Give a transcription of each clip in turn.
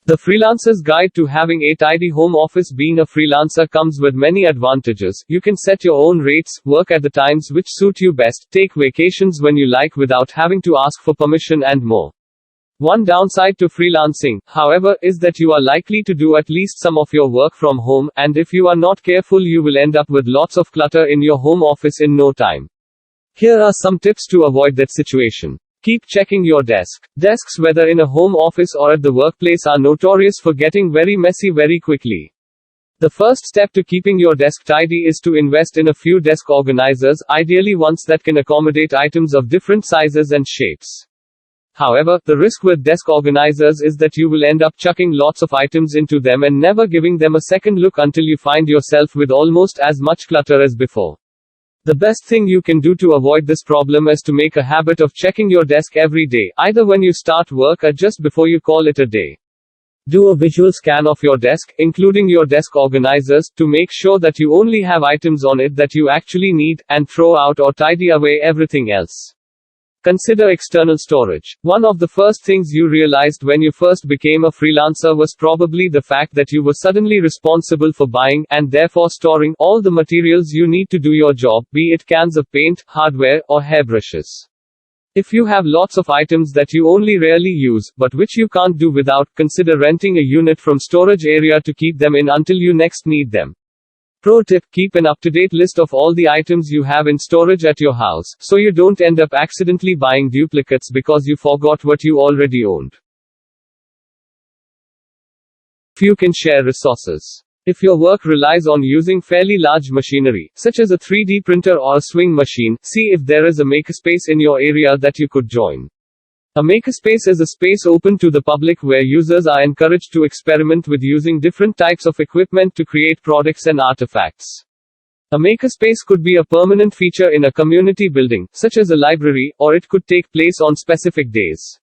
The Freelancer's Guide to Having a Tidy Home Office. Being a freelancer comes with many advantages. You can set your own rates, work at the times which suit you best, take vacations when you like without having to ask for permission, and more. One downside to freelancing, however, is that you are likely to do at least some of your work from home, and if you are not careful, you will end up with lots of clutter in your home office in no time. Here are some tips to avoid that situation. Keep checking your desk. Desks, whether in a home office or at the workplace, are notorious for getting very messy very quickly. The first step to keeping your desk tidy is to invest in a few desk organizers, ideally ones that can accommodate items of different sizes and shapes. However, the risk with desk organizers is that you will end up chucking lots of items into them and never giving them a second look until you find yourself with almost as much clutter as before. The best thing you can do to avoid this problem is to make a habit of checking your desk every day, either when you start work or just before you call it a day. Do a visual scan of your desk, including your desk organizers, to make sure that you only have items on it that you actually need, and throw out or tidy away everything else. Consider external storage. One of the first things you realized when you first became a freelancer was probably the fact that you were suddenly responsible for buying, and therefore storing, all the materials you need to do your job, be it cans of paint, hardware, or hairbrushes. If you have lots of items that you only rarely use, but which you can't do without, consider renting a unit from storage area to keep them in until you next need them. Pro tip: keep an up-to-date list of all the items you have in storage at your house, so you don't end up accidentally buying duplicates because you forgot what you already owned. If you can share resources. If your work relies on using fairly large machinery, such as a 3D printer or a swing machine, see if there is a makerspace in your area that you could join. A makerspace is a space open to the public where users are encouraged to experiment with using different types of equipment to create products and artifacts. A makerspace could be a permanent feature in a community building, such as a library, or it could take place on specific days.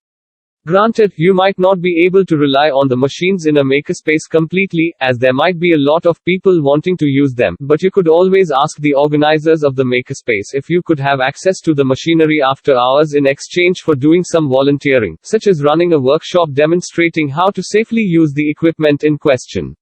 Granted, you might not be able to rely on the machines in a makerspace completely, as there might be a lot of people wanting to use them, but you could always ask the organizers of the makerspace if you could have access to the machinery after hours in exchange for doing some volunteering, such as running a workshop demonstrating how to safely use the equipment in question.